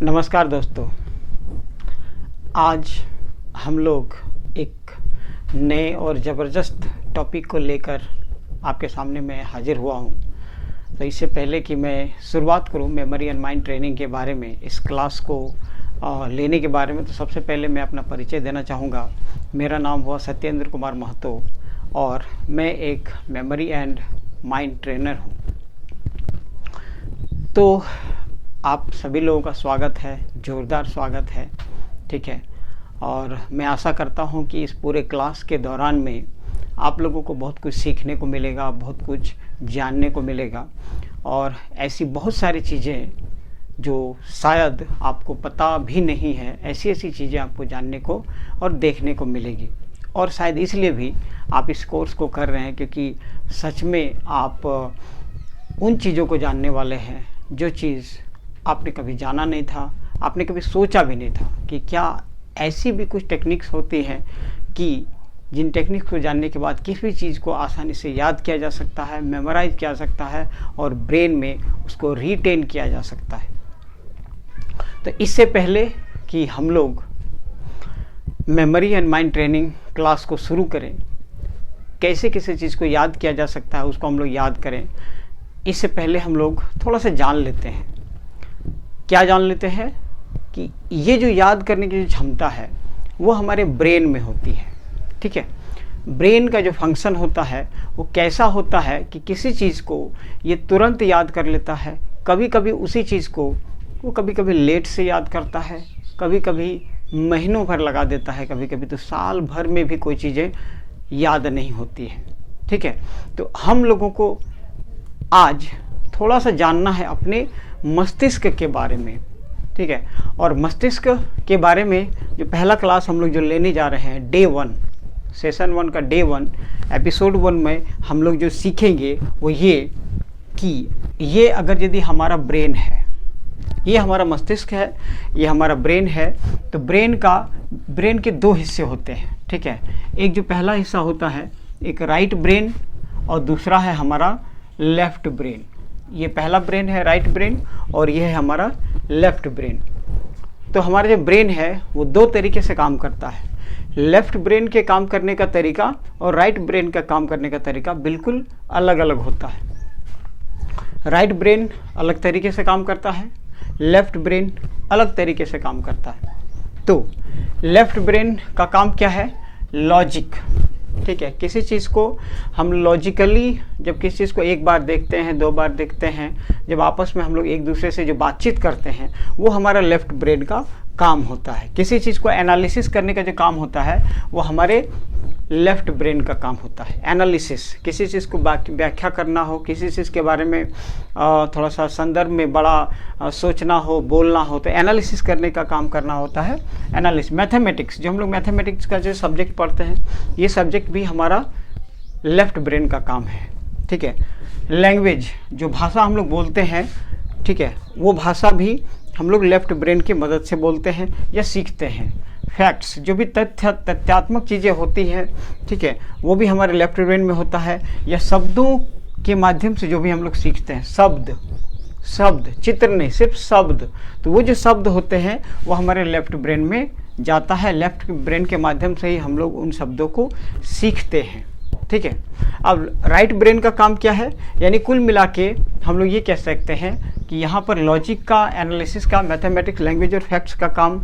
नमस्कार दोस्तों। आज हम लोग एक नए और ज़बरदस्त टॉपिक को लेकर आपके सामने मैं हाजिर हुआ हूँ। तो इससे पहले कि मैं शुरुआत करूँ मेमोरी एंड माइंड ट्रेनिंग के बारे में, इस क्लास को लेने के बारे में, तो सबसे पहले मैं अपना परिचय देना चाहूँगा। मेरा नाम हुआ सत्येंद्र कुमार महतो और मैं एक मेमोरी एंड माइंड ट्रेनर हूँ। तो आप सभी लोगों का स्वागत है, ज़ोरदार स्वागत है, ठीक है। और मैं आशा करता हूं कि इस पूरे क्लास के दौरान में आप लोगों को बहुत कुछ सीखने को मिलेगा, बहुत कुछ जानने को मिलेगा और ऐसी बहुत सारी चीज़ें जो शायद आपको पता भी नहीं है, ऐसी ऐसी चीज़ें आपको जानने को और देखने को मिलेगी। और शायद इसलिए भी आप इस कोर्स को कर रहे हैं क्योंकि सच में आप उन चीज़ों को जानने वाले हैं जो चीज़ आपने कभी जाना नहीं था, आपने कभी सोचा भी नहीं था कि क्या ऐसी भी कुछ टेक्निक्स होती हैं कि जिन टेक्निक्स को जानने के बाद किसी भी चीज़ को आसानी से याद किया जा सकता है, मेमोराइज किया जा सकता है और ब्रेन में उसको रिटेन किया जा सकता है। तो इससे पहले कि हम लोग memory and mind training class को शुरू करें, कैसे किसी चीज़ को याद किया जा सकता है उसको हम लोग याद करें, इससे पहले हम लोग थोड़ा सा जान लेते हैं। क्या जान लेते हैं कि ये जो याद करने की जो क्षमता है वो हमारे ब्रेन में होती है, ठीक है। ब्रेन का जो फंक्शन होता है वो कैसा होता है कि किसी चीज़ को ये तुरंत याद कर लेता है। कभी कभी उसी चीज़ को वो कभी कभी लेट से याद करता है, कभी कभी महीनों भर लगा देता है, कभी कभी तो साल भर में भी कोई चीज़ें याद नहीं होती है, ठीक है। तो हम लोगों को आज थोड़ा सा जानना है अपने मस्तिष्क के बारे में, ठीक है। और मस्तिष्क के बारे में जो पहला क्लास हम लोग जो लेने जा रहे हैं, डे 1, सेशन 1 का डे 1, एपिसोड 1 में हम लोग जो सीखेंगे वो ये कि ये अगर यदि हमारा ब्रेन है, ये हमारा मस्तिष्क है, ये हमारा ब्रेन है, तो ब्रेन के दो हिस्से होते हैं, ठीक है। एक जो पहला हिस्सा होता है, एक राइट ब्रेन और दूसरा है हमारा लेफ्ट ब्रेन। ये पहला ब्रेन है राइट ब्रेन और ये है हमारा लेफ्ट ब्रेन। तो हमारा जो ब्रेन है वो दो तरीके से काम करता है। लेफ्ट ब्रेन के काम करने का तरीका और राइट ब्रेन का काम करने का तरीका बिल्कुल अलग अलग होता है। राइट ब्रेन अलग तरीके से काम करता है, लेफ्ट ब्रेन अलग तरीके से काम करता है। तो लेफ्ट ब्रेन का काम क्या है? लॉजिक, ठीक है। किसी चीज़ को हम लॉजिकली, जब किसी चीज़ को एक बार देखते हैं, दो बार देखते हैं, जब आपस में हम लोग एक दूसरे से जो बातचीत करते हैं, वो हमारा लेफ्ट ब्रेन का काम होता है। किसी चीज़ को एनालिसिस करने का जो काम होता है वो हमारे लेफ्ट ब्रेन का काम होता है। एनालिसिस, किसी चीज़ को व्याख्या करना हो, किसी चीज़ के बारे में थोड़ा सा संदर्भ में बड़ा सोचना हो, बोलना हो, तो एनालिसिस करने का काम करना होता है एनालिसिस। मैथमेटिक्स, जो हम लोग मैथमेटिक्स का जो सब्जेक्ट पढ़ते हैं, ये सब्जेक्ट भी हमारा लेफ्ट ब्रेन का काम है, ठीक है। लैंग्वेज, जो भाषा हम लोग बोलते हैं, ठीक है, वो भाषा भी हम लोग लेफ्ट ब्रेन की मदद से बोलते हैं या सीखते हैं। फैक्ट्स, जो भी तथ्यात्मक चीज़ें होती हैं, ठीक है, वो भी हमारे लेफ्ट ब्रेन में होता है। या शब्दों के माध्यम से जो भी हम लोग सीखते हैं, शब्द, चित्र नहीं, सिर्फ शब्द, तो वो जो शब्द होते हैं वो हमारे लेफ्ट ब्रेन में जाता है। लेफ्ट ब्रेन के माध्यम से ही हम लोग उन शब्दों को सीखते हैं, ठीक है। अब राइट ब्रेन का काम क्या है? यानी कुल मिला के हम लोग ये कह सकते हैं कि यहाँ पर लॉजिक का, एनालिसिस का, मैथमेटिक्स, लैंग्वेज और फैक्ट्स का काम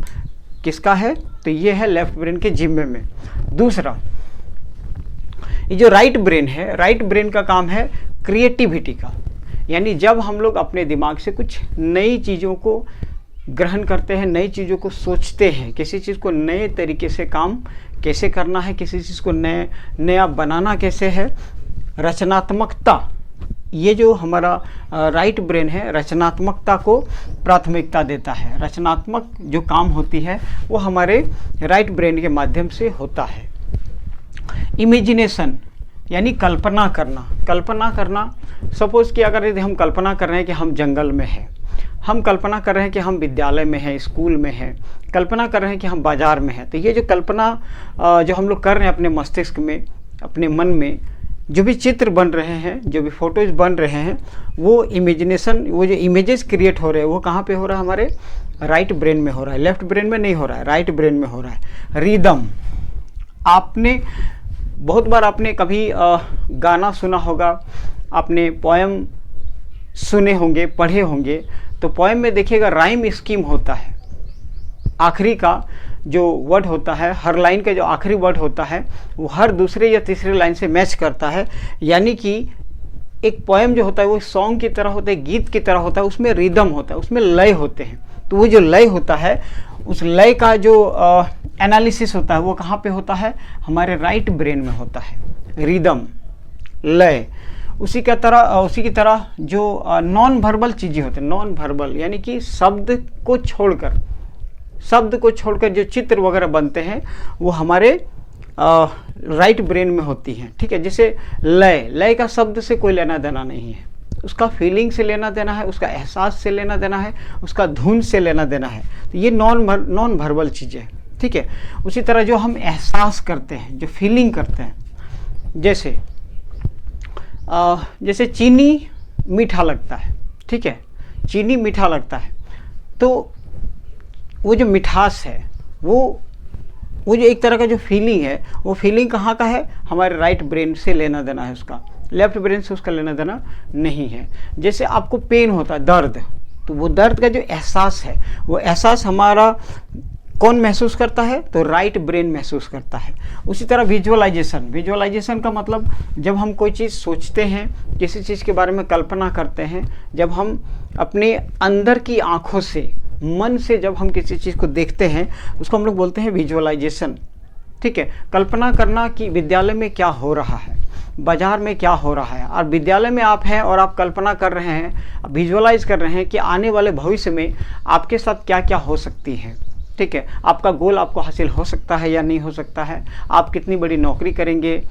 किसका है? तो ये है लेफ्ट ब्रेन के जिम्मे में। दूसरा, ये जो राइट ब्रेन है, राइट ब्रेन का काम है क्रिएटिविटी का। यानी जब हम लोग अपने दिमाग से कुछ नई चीज़ों को ग्रहण करते हैं, नई चीज़ों को सोचते हैं, किसी चीज़ को नए तरीके से काम कैसे करना है, किसी चीज़ को नया बनाना कैसे है, रचनात्मकता, ये जो हमारा राइट ब्रेन है रचनात्मकता को प्राथमिकता देता है। रचनात्मक जो काम होती है वो हमारे राइट ब्रेन के माध्यम से होता है। इमेजिनेशन, यानी कल्पना करना। सपोज़ कि अगर यदि हम कल्पना कर रहे हैं कि हम जंगल में हैं, हम कल्पना कर रहे हैं कि हम विद्यालय में हैं, स्कूल में हैं, कल्पना कर रहे हैं कि हम बाज़ार में हैं, तो ये जो कल्पना जो हम लोग कर रहे हैं अपने मस्तिष्क में, अपने मन में, जो भी चित्र बन रहे हैं, जो भी फोटोज बन रहे हैं, वो इमेजिनेशन, वो जो इमेजेस क्रिएट हो रहे हैं वो कहाँ पे हो रहा है? हमारे राइट ब्रेन में हो रहा है, लेफ्ट ब्रेन में नहीं हो रहा है, राइट ब्रेन में हो रहा है। रिदम, आपने बहुत बार आपने कभी गाना सुना होगा, आपने पोएम सुने होंगे, पढ़े होंगे, तो पोएम में देखिएगा राइम स्कीम होता है। आखिरी का जो वर्ड होता है, हर लाइन का जो आखिरी वर्ड होता है वो हर दूसरे या तीसरे लाइन से मैच करता है। यानी कि एक पोएम जो होता है वो सॉन्ग की तरह होता है, गीत की तरह होता है, उसमें रिदम होता है, उसमें लय होते हैं। तो वो जो लय होता है, उस लय का जो एनालिसिस होता है वो कहाँ पे होता है? हमारे राइट ब्रेन में होता है। रिदम, लय, उसी की तरह जो नॉन वर्बल चीज़ें होती हैं, नॉन वर्बल यानी कि शब्द को छोड़कर जो चित्र वगैरह बनते हैं वो हमारे राइट ब्रेन में होती हैं। ठीक है, जैसे लय का शब्द से कोई लेना देना नहीं है, उसका फीलिंग से लेना देना है, उसका एहसास से लेना देना है, उसका धुन से लेना देना है। तो ये नॉन वर्बल चीज़ें। ठीक है, उसी तरह जो हम एहसास करते हैं, जो फीलिंग करते हैं, जैसे चीनी मीठा लगता है। ठीक है, चीनी मीठा लगता है, तो वो जो मिठास है, वो जो एक तरह का जो फीलिंग है, वो फीलिंग कहाँ का है? हमारे राइट ब्रेन से लेना देना है, उसका लेफ्ट ब्रेन से उसका लेना देना नहीं है। जैसे आपको पेन होता है, दर्द, तो वो दर्द का जो एहसास है, वो एहसास हमारा कौन महसूस करता है? तो राइट ब्रेन महसूस करता है। उसी तरह विजुअलाइजेशन का मतलब जब हम कोई चीज़ सोचते हैं, किसी चीज़ के बारे में कल्पना करते हैं, जब हम अपने अंदर की आँखों से, मन से जब हम किसी चीज़ को देखते हैं, उसको हम लोग बोलते हैं विजुअलाइजेशन। ठीक है, कल्पना करना कि विद्यालय में क्या हो रहा है, बाजार में क्या हो रहा है, और विद्यालय में आप हैं और आप कल्पना कर रहे हैं, विजुअलाइज कर रहे हैं कि आने वाले भविष्य में आपके साथ क्या क्या हो सकती है। ठीक है, आपका गोल आपको हासिल हो सकता है या नहीं हो सकता है, आप कितनी बड़ी नौकरी करेंगे,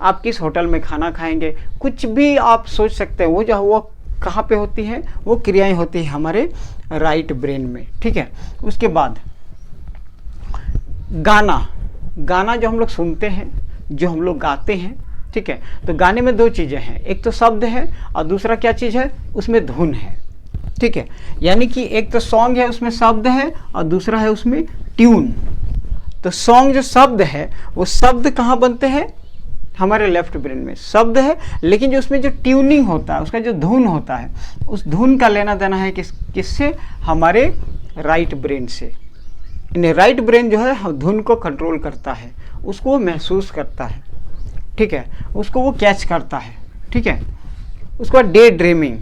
आप किस होटल में खाना खाएंगे, कुछ भी आप सोच सकते हैं। वो कहाँ पे होती है? वो क्रियाएं होती हैं हमारे राइट ब्रेन में। ठीक है, उसके बाद गाना जो हम लोग सुनते हैं, जो हम लोग गाते हैं। ठीक है, तो गाने में दो चीज़ें हैं, एक तो शब्द है और दूसरा क्या चीज़ है? उसमें धुन है। ठीक है, यानी कि एक तो सॉन्ग है, उसमें शब्द है, और दूसरा है उसमें ट्यून। तो सॉन्ग जो शब्द है, वो शब्द कहाँ बनते हैं? हमारे लेफ्ट ब्रेन में शब्द है, लेकिन जो उसमें जो ट्यूनिंग होता है, उसका जो धुन होता है, उस धुन का लेना देना है किससे? हमारे राइट ब्रेन से। राइट ब्रेन जो है धुन को कंट्रोल करता है, उसको वो महसूस करता है। ठीक है, उसको वो कैच करता है। ठीक है, उसके बाद डे ड्रीमिंग,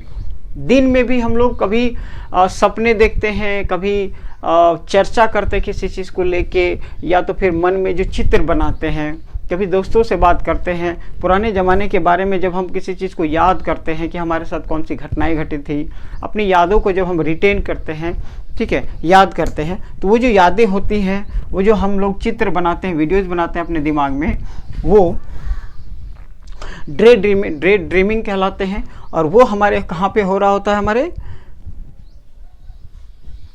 दिन में भी हम लोग कभी सपने देखते हैं, कभी चर्चा करते हैं किसी चीज़ को लेके, या तो फिर मन में जो चित्र बनाते हैं, कभी दोस्तों से बात करते हैं, पुराने ज़माने के बारे में जब हम किसी चीज़ को याद करते हैं कि हमारे साथ कौन सी घटनाएं घटी थी, अपनी यादों को जब हम रिटेन करते हैं, ठीक है, याद करते हैं, तो वो जो यादें होती हैं, वो जो हम लोग चित्र बनाते हैं, वीडियोज़ बनाते हैं अपने दिमाग में, वो ड्रे ड्रीमिंग कहलाते हैं। और वो हमारे कहाँ पे हो रहा होता है?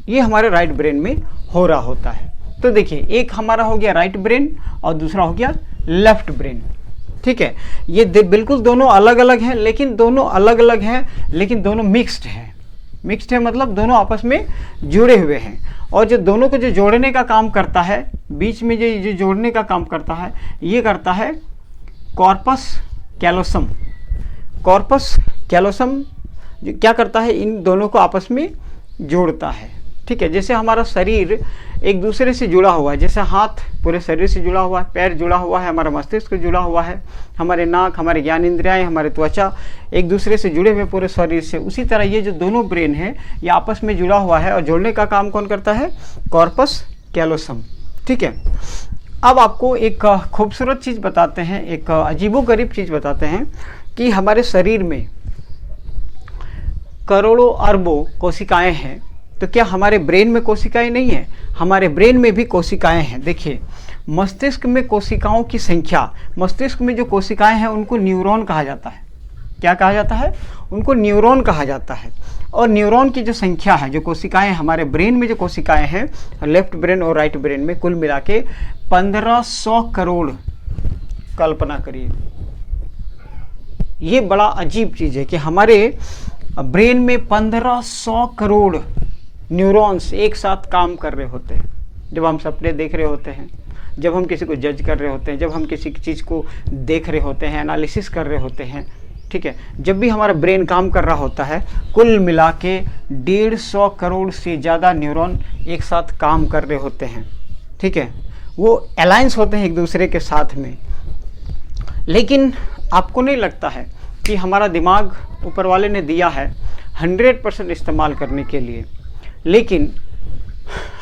ये हमारे राइट ब्रेन में हो रहा होता है। तो देखिए, एक हमारा हो गया राइट ब्रेन और दूसरा हो गया लेफ्ट ब्रेन। ठीक है, ये बिल्कुल दोनों अलग अलग हैं, लेकिन दोनों मिक्स्ड हैं। मतलब दोनों आपस में जुड़े हुए हैं। और जो दोनों को जो जोड़ने का काम करता है, बीच में जो जोड़ने का काम करता है, ये करता है कॉर्पस कैलोसम जो क्या करता है? इन दोनों को आपस में जोड़ता है। ठीक है, जैसे हमारा शरीर एक दूसरे से जुड़ा हुआ है, जैसे हाथ पूरे शरीर से जुड़ा हुआ है, पैर जुड़ा हुआ है, हमारा मस्तिष्क जुड़ा हुआ है, हमारे नाक, हमारे ज्ञान इंद्रियाएं, हमारे त्वचा एक दूसरे से जुड़े हुए पूरे शरीर से। उसी तरह ये जो दोनों ब्रेन है, ये आपस में जुड़ा हुआ है, और जोड़ने का काम कौन करता है? Corpus callosum. ठीक है, अब आपको एक खूबसूरत चीज़ बताते हैं, एक अजीबोगरीब चीज़ बताते हैं कि हमारे शरीर में करोड़ों अरबों कोशिकाएं हैं, तो क्या हमारे ब्रेन में कोशिकाएं नहीं है? हमारे ब्रेन में भी कोशिकाएं हैं। देखिए, मस्तिष्क में कोशिकाओं की संख्या, मस्तिष्क में जो कोशिकाएं हैं उनको न्यूरॉन कहा जाता है। क्या कहा जाता है? उनको न्यूरॉन कहा जाता है। और न्यूरॉन की जो संख्या है, जो कोशिकाएं हमारे ब्रेन में जो कोशिकाएं हैं, लेफ्ट ब्रेन और राइट ब्रेन में, कुल मिला के 1500 करोड़, कल्पना करिए ये बड़ा अजीब चीज़ है कि हमारे ब्रेन में 1500 करोड़ न्यूरॉन्स एक साथ काम कर रहे होते हैं जब हम सपने देख रहे होते हैं, जब हम किसी को जज कर रहे होते हैं, जब हम किसी चीज़ को देख रहे होते हैं, एनालिसिस कर रहे होते हैं, ठीक है। जब भी हमारा ब्रेन काम कर रहा होता है, कुल मिला के 150 करोड़ से ज़्यादा न्यूरॉन एक साथ काम कर रहे होते हैं, ठीक है। वो अलायंस होते हैं एक दूसरे के साथ में। लेकिन आपको नहीं लगता है कि हमारा दिमाग ऊपर वाले ने दिया है 100% इस्तेमाल करने के लिए, लेकिन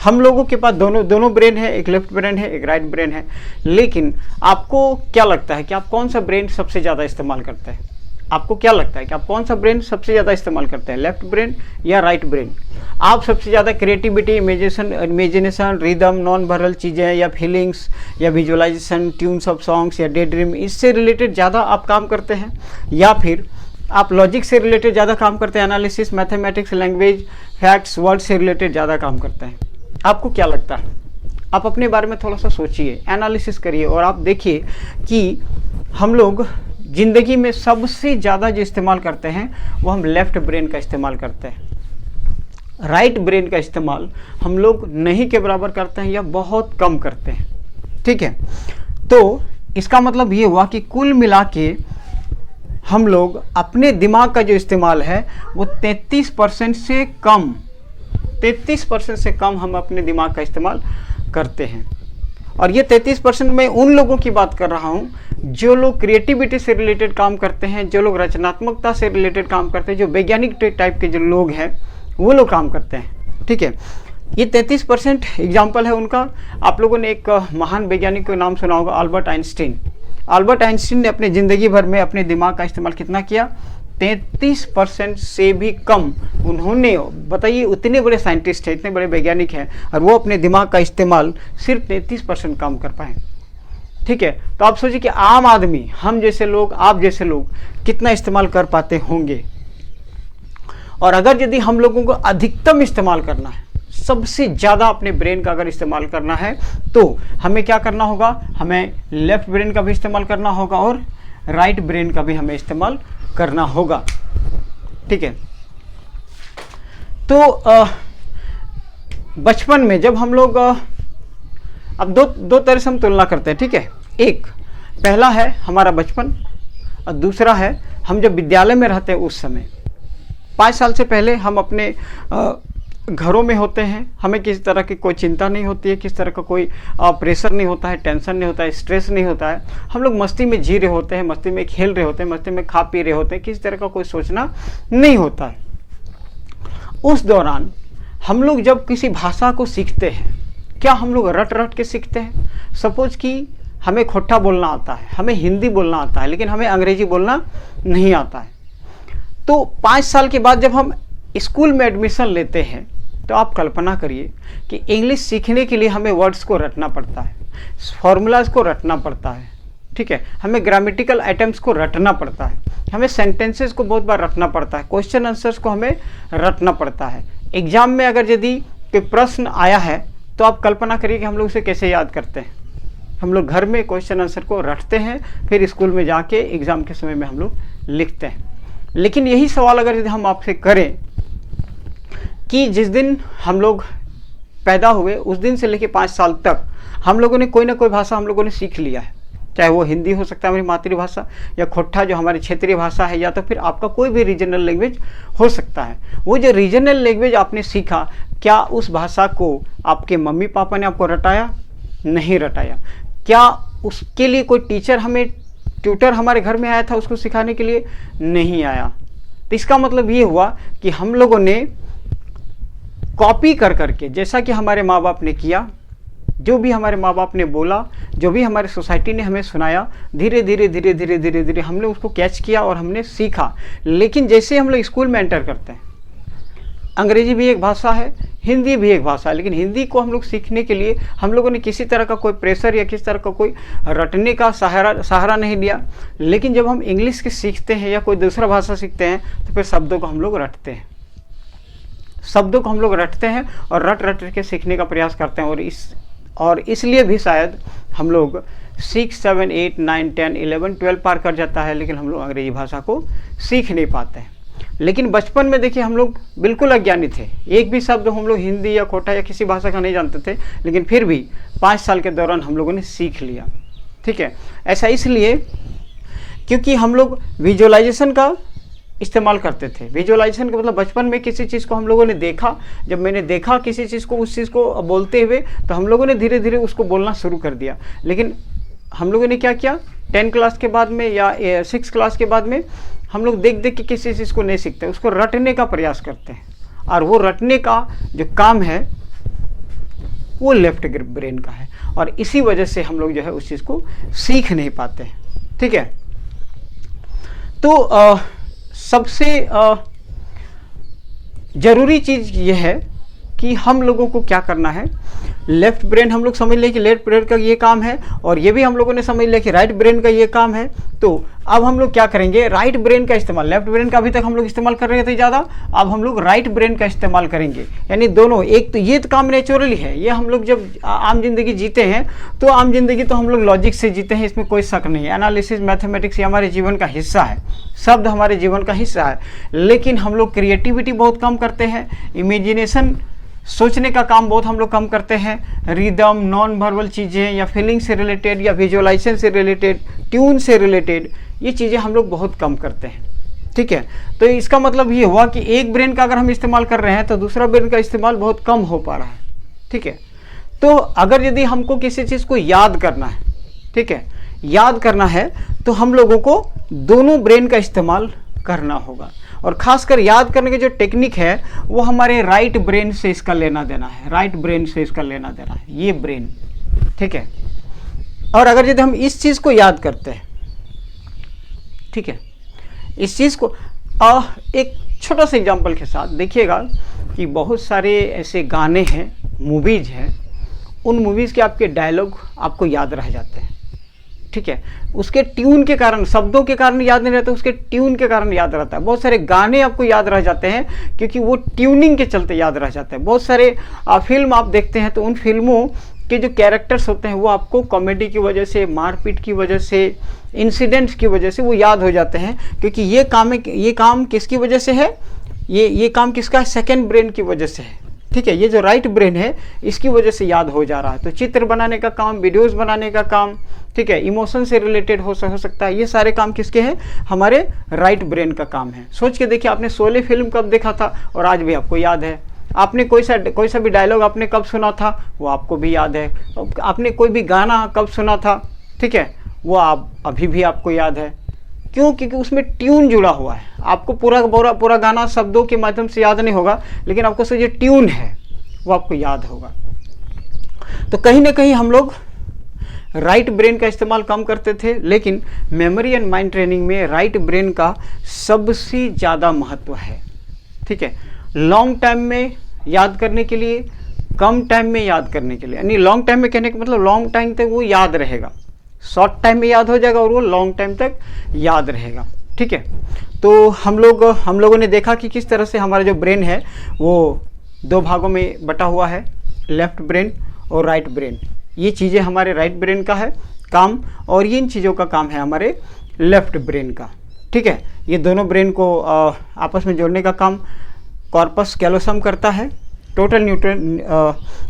हम लोगों के पास दोनों ब्रेन है, एक लेफ्ट ब्रेन है, एक राइट ब्रेन है। लेकिन आपको क्या लगता है कि आप कौन सा ब्रेन सबसे ज़्यादा इस्तेमाल करते हैं? आपको क्या लगता है कि आप कौन सा ब्रेन सबसे ज़्यादा इस्तेमाल करते हैं, लेफ्ट ब्रेन या राइट ब्रेन? आप सबसे ज़्यादा creativity, imagination, rhythm, non verbal चीज़ें या फीलिंग्स या विजुअलाइजेशन, ट्यून्स ऑफ सॉन्ग्स या डे ड्रीम, इससे रिलेटेड ज़्यादा आप काम करते हैं, या फिर आप लॉजिक से रिलेटेड ज़्यादा काम करते हैं, analysis, mathematics, language, facts, word से रिलेटेड ज़्यादा काम करते हैं? आपको क्या लगता है? आप अपने बारे में थोड़ा सा सोचिए, एनालिसिस करिए और आप देखिए कि हम लोग ज़िंदगी में सबसे ज़्यादा जो इस्तेमाल करते हैं वो हम लेफ़्ट ब्रेन का इस्तेमाल करते हैं। राइट ब्रेन का इस्तेमाल हम लोग नहीं के बराबर करते हैं या बहुत कम करते हैं, ठीक है। तो इसका मतलब ये हुआ कि कुल मिला के हम लोग अपने दिमाग का जो इस्तेमाल है वो 33% से कम, 33% से कम हम अपने दिमाग का इस्तेमाल करते हैं। और ये 33% में उन लोगों की बात कर रहा हूँ जो लोग क्रिएटिविटी से रिलेटेड काम करते हैं, जो लोग रचनात्मकता से रिलेटेड काम करते हैं, जो वैज्ञानिक टाइप के जो लोग हैं वो लोग काम करते हैं, ठीक है। ये 33% एग्जाम्पल है उनका। आप लोगों ने एक महान वैज्ञानिक का नाम सुना होगा, अल्बर्ट आइंस्टीन। अल्बर्ट आइंस्टीन ने अपने ज़िंदगी भर में अपने दिमाग का इस्तेमाल कितना किया? 33% से भी कम। उन्होंने, बताइए, उतने बड़े साइंटिस्ट हैं, इतने बड़े वैज्ञानिक हैं, और वो अपने दिमाग का इस्तेमाल सिर्फ 33% कम कर पाए, ठीक है। तो आप सोचिए कि आम आदमी, हम जैसे लोग, आप जैसे लोग कितना इस्तेमाल कर पाते होंगे। और अगर यदि हम लोगों को अधिकतम इस्तेमाल करना है, सबसे ज़्यादा अपने ब्रेन का अगर इस्तेमाल करना है, तो हमें क्या करना होगा? हमें लेफ्ट ब्रेन का भी इस्तेमाल करना होगा और राइट ब्रेन का भी हमें इस्तेमाल करना होगा, ठीक है। तो बचपन में जब हम लोग, अब दो तरह से हम तुलना करते हैं, ठीक है। एक, पहला है हमारा बचपन और दूसरा है हम जब विद्यालय में रहते हैं उस समय। 5 साल से पहले हम अपने घरों में होते हैं, हमें किसी तरह की कोई चिंता नहीं होती है, किसी तरह का कोई प्रेशर नहीं होता है, टेंशन नहीं होता है, स्ट्रेस नहीं होता है। हम लोग मस्ती में जी रहे होते हैं, मस्ती में खेल रहे होते हैं, मस्ती में खा पी रहे होते हैं, किसी तरह का कोई सोचना नहीं होता है। उस दौरान हम लोग जब किसी भाषा को सीखते हैं, क्या हम लोग रट रट के सीखते हैं? सपोज कि हमें खोटा बोलना आता है, हमें हिंदी बोलना आता है, लेकिन हमें अंग्रेजी बोलना नहीं आता है। तो 5 साल के बाद जब हम स्कूल में एडमिशन लेते हैं, तो आप कल्पना करिए कि इंग्लिश सीखने के लिए हमें वर्ड्स को रटना पड़ता है, फॉर्मूलाज को रटना पड़ता है, ठीक है। हमें ग्रामेटिकल आइटम्स को रटना पड़ता है, हमें सेंटेंसेस को बहुत बार रटना पड़ता है, क्वेश्चन आंसर्स को हमें रटना पड़ता है। एग्जाम में अगर यदि कोई प्रश्न आया है तो आप कल्पना करिए कि हम लोग उसे कैसे याद करते हैं। हम लोग घर में क्वेश्चन आंसर को रटते हैं, फिर स्कूल में जाके एग्ज़ाम के समय में हम लोग लिखते हैं। लेकिन यही सवाल अगर यदि हम आपसे करें कि जिस दिन हम लोग पैदा हुए उस दिन से लेकर 5 साल तक हम लोगों ने कोई ना कोई भाषा हम लोगों ने सीख लिया है, चाहे वो हिंदी हो सकता है हमारी मातृभाषा, या खोट्ठा जो हमारी क्षेत्रीय भाषा है, या तो फिर आपका कोई भी रीजनल लैंग्वेज हो सकता है। वो जो रीजनल लैंग्वेज आपने सीखा, क्या उस भाषा को आपके मम्मी पापा ने आपको रटाया? नहीं रटाया। क्या उसके लिए कोई टीचर, हमें ट्यूटर हमारे घर में आया था उसको सिखाने के लिए? नहीं आया। तो इसका मतलब ये हुआ कि हम लोगों ने कॉपी कर करके, जैसा कि हमारे माँ बाप ने किया, जो भी हमारे माँ बाप ने बोला, जो भी हमारे सोसाइटी ने हमें सुनाया, धीरे धीरे धीरे धीरे धीरे धीरे हमने उसको कैच किया और हमने सीखा। लेकिन जैसे हम लोग स्कूल में एंटर करते हैं, अंग्रेजी भी एक भाषा है, हिंदी भी एक भाषा है, लेकिन हिंदी को हम लोग सीखने के लिए हम लोगों ने किसी तरह का कोई प्रेशर या किसी तरह का कोई रटने का सहारा नहीं लिया। लेकिन जब हम इंग्लिश के सीखते हैं या कोई दूसरा भाषा सीखते हैं, तो फिर शब्दों को हम लोग रटते हैं, शब्दों को हम लोग रटते हैं और रट रट के सीखने का प्रयास करते हैं। और इसलिए भी शायद हम लोग 6, 7, 8, 9, 10, 11, 12 पार कर जाता है, लेकिन हम लोग अंग्रेजी भाषा को सीख नहीं पाते हैं। लेकिन बचपन में देखिए हम लोग बिल्कुल अज्ञानी थे, एक भी शब्द हम लोग हिंदी या कोटा या किसी भाषा का नहीं जानते थे, लेकिन फिर भी 5 साल के दौरान हम लोगों ने सीख लिया। ठीक है, ऐसा इसलिए क्योंकि हम लोग विजुअलाइजेशन का इस्तेमाल करते थे। विजुअलाइजेशन का मतलब बचपन में किसी चीज़ को हम लोगों ने देखा, जब मैंने देखा किसी चीज़ को, उस चीज़ को बोलते हुए, तो हम लोगों ने धीरे धीरे उसको बोलना शुरू कर दिया। लेकिन हम लोगों ने क्या किया, 10 क्लास के बाद में या 6 क्लास के बाद में हम लोग देख देख के किसी चीज़ को नहीं सीखते, उसको रटने का प्रयास करते हैं, और वो रटने का जो काम है वो लेफ्ट ब्रेन का है, और इसी वजह से हम लोग जो है उस चीज़ को सीख नहीं पाते हैं। ठीक है, तो सबसे ज़रूरी चीज़ ये है कि हम लोगों को क्या करना है, लेफ्ट ब्रेन हम लोग समझ लें कि लेफ्ट ब्रेन का ये काम है, और ये भी हम लोगों ने समझ लिया कि राइट ब्रेन का ये काम है। तो अब हम लोग क्या करेंगे, राइट ब्रेन का इस्तेमाल, लेफ्ट ब्रेन का अभी तक हम लोग इस्तेमाल कर रहे थे ज़्यादा, अब हम लोग राइट ब्रेन का इस्तेमाल करेंगे। यानी दोनों, एक तो ये तो काम नेचुरली है, ये हम लोग जब आम जिंदगी जीते हैं तो आम जिंदगी तो हम लोग लॉजिक से जीते हैं, इसमें कोई शक नहीं है। एनालिसिस, मैथमेटिक्स ये हमारे जीवन का हिस्सा है, शब्द हमारे जीवन का हिस्सा है, लेकिन हम लोग क्रिएटिविटी बहुत कम करते हैं, इमेजिनेशन, सोचने का काम बहुत हम लोग कम करते हैं, रिदम, नॉन वर्बल चीज़ें या फीलिंग से रिलेटेड या विजुअलाइजेशन से रिलेटेड, ट्यून से रिलेटेड, ये चीज़ें हम लोग बहुत कम करते हैं। ठीक है, तो इसका मतलब ये हुआ कि एक ब्रेन का अगर हम इस्तेमाल कर रहे हैं तो दूसरा ब्रेन का इस्तेमाल बहुत कम हो पा रहा है। ठीक है, तो अगर यदि हमको किसी चीज़ को याद करना है, ठीक है, याद करना है, तो हम लोगों को दोनों ब्रेन का इस्तेमाल करना होगा, और खासकर याद करने की जो टेक्निक है वो हमारे राइट ब्रेन से इसका लेना देना है, राइट ब्रेन से इसका लेना देना है, ये ब्रेन। ठीक है, और अगर यदि हम इस चीज़ को याद करते हैं, ठीक है, इस चीज़ को एक छोटा सा एग्जांपल के साथ देखिएगा कि बहुत सारे ऐसे गाने हैं, मूवीज़ हैं, उन मूवीज़ के आपके डायलॉग आपको याद रह जाते हैं। ठीक है, उसके ट्यून के कारण, शब्दों के कारण याद नहीं रहता, उसके ट्यून के कारण याद रहता है। बहुत सारे गाने आपको याद रह जाते हैं क्योंकि वो ट्यूनिंग के चलते याद रह जाते हैं। बहुत सारे फिल्म आप देखते हैं तो उन फिल्मों के जो कैरेक्टर्स होते हैं वो आपको कॉमेडी की वजह से, मारपीट की वजह से, इंसिडेंट्स की वजह से वो याद हो जाते हैं, क्योंकि ये काम किसकी वजह से है, ये काम किसका है, सेकेंड ब्रेन की वजह से है। ठीक है, ये जो राइट ब्रेन है इसकी वजह से याद हो जा रहा है। तो चित्र बनाने का काम, वीडियोस बनाने का काम, ठीक है, इमोशन से रिलेटेड हो सकता है, ये सारे काम किसके हैं, हमारे राइट ब्रेन का काम है। सोच के देखिए, आपने शोले फिल्म कब देखा था और आज भी आपको याद है। आपने कोई सा भी डायलॉग आपने कब सुना था वो आपको भी याद है। आपने कोई भी गाना कब सुना था, ठीक है, वो आप अभी भी आपको याद है। क्यों? क्योंकि उसमें ट्यून जुड़ा हुआ है। आपको पूरा गाना शब्दों के माध्यम से याद नहीं होगा, लेकिन आपको जो ट्यून है वो आपको याद होगा। तो कहीं ना कहीं हम लोग राइट ब्रेन का इस्तेमाल कम करते थे, लेकिन मेमोरी एंड माइंड ट्रेनिंग में राइट ब्रेन का सबसे ज़्यादा महत्व है। ठीक है, लॉन्ग टाइम में याद करने के लिए, कम टाइम में याद करने के लिए। यानी लॉन्ग टाइम में कहने का मतलब लॉन्ग टाइम तक वो याद रहेगा, शॉर्ट टाइम में याद हो जाएगा और वो लॉन्ग टाइम तक याद रहेगा। ठीक है, तो हम लोगों ने देखा कि किस तरह से हमारा जो ब्रेन है वो 2 भागों में बटा हुआ है, लेफ्ट ब्रेन और राइट ब्रेन। ये चीज़ें हमारे राइट ब्रेन का है काम, और ये इन चीज़ों का काम है हमारे लेफ्ट ब्रेन का। ठीक है, ये दोनों ब्रेन को आपस में जोड़ने का काम कॉर्पस कैलोसम करता है। टोटल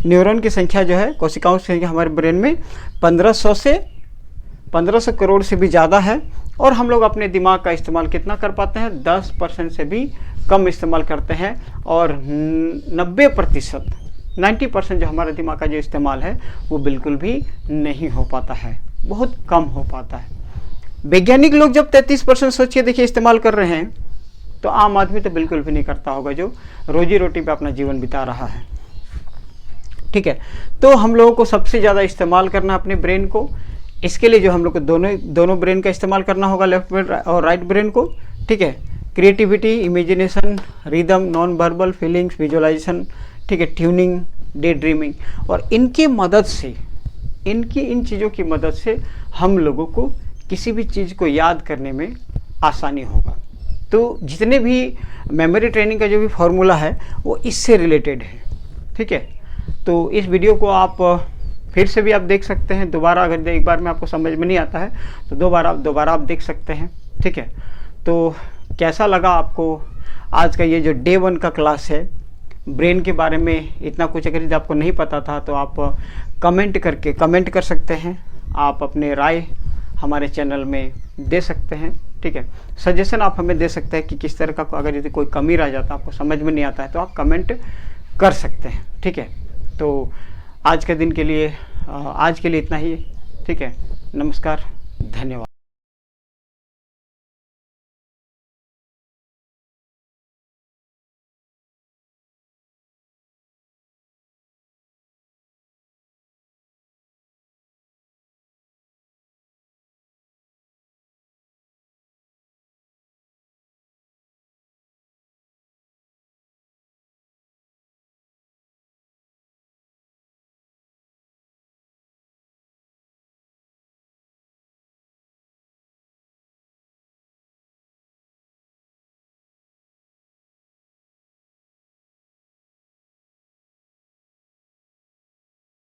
न्यूरॉन की संख्या जो है, कोशिकाओं की संख्या हमारे ब्रेन में 1500 करोड़ से भी ज़्यादा है, और हम लोग अपने दिमाग का इस्तेमाल कितना कर पाते हैं, 10% से भी कम इस्तेमाल करते हैं। और 90% जो हमारे दिमाग का जो इस्तेमाल है वो बिल्कुल भी नहीं हो पाता है, बहुत कम हो पाता है। वैज्ञानिक लोग जब 33% सोचिए देखिए इस्तेमाल कर रहे हैं, तो आम आदमी तो बिल्कुल भी नहीं करता होगा जो रोजी रोटी पे अपना जीवन बिता रहा है। ठीक है, तो हम लोगों को सबसे ज़्यादा इस्तेमाल करना अपने ब्रेन को। इसके लिए जो हम लोग को दोनों ब्रेन का इस्तेमाल करना होगा, लेफ्ट ब्रेन और राइट ब्रेन को। ठीक है, creativity, imagination, rhythm, non verbal, feelings, visualisation, ठीक है, ट्यूनिंग, डे ड्रीमिंग, और इनकी मदद से, इन चीज़ों की मदद से हम लोगों को किसी भी चीज़ को याद करने में आसानी होगा। तो जितने भी मेमोरी ट्रेनिंग का जो भी फॉर्मूला है वो इससे रिलेटेड है। ठीक है, तो इस वीडियो को आप फिर से भी आप देख सकते हैं दोबारा, अगर एक बार में आपको समझ में नहीं आता है तो दोबारा आप देख सकते हैं। ठीक है, तो कैसा लगा आपको आज का ये जो डे 1 का क्लास है, ब्रेन के बारे में इतना कुछ अगर यदि आपको नहीं पता था तो आप कमेंट कर सकते हैं, आप अपने राय हमारे चैनल में दे सकते हैं। ठीक है, सजेशन आप हमें दे सकते हैं कि किस तरह का, अगर यदि कोई कमी रह जाता है, आपको समझ में नहीं आता है, तो आप कमेंट कर सकते हैं। ठीक है, तो आज के लिए इतना ही। ठीक है, नमस्कार, धन्यवाद।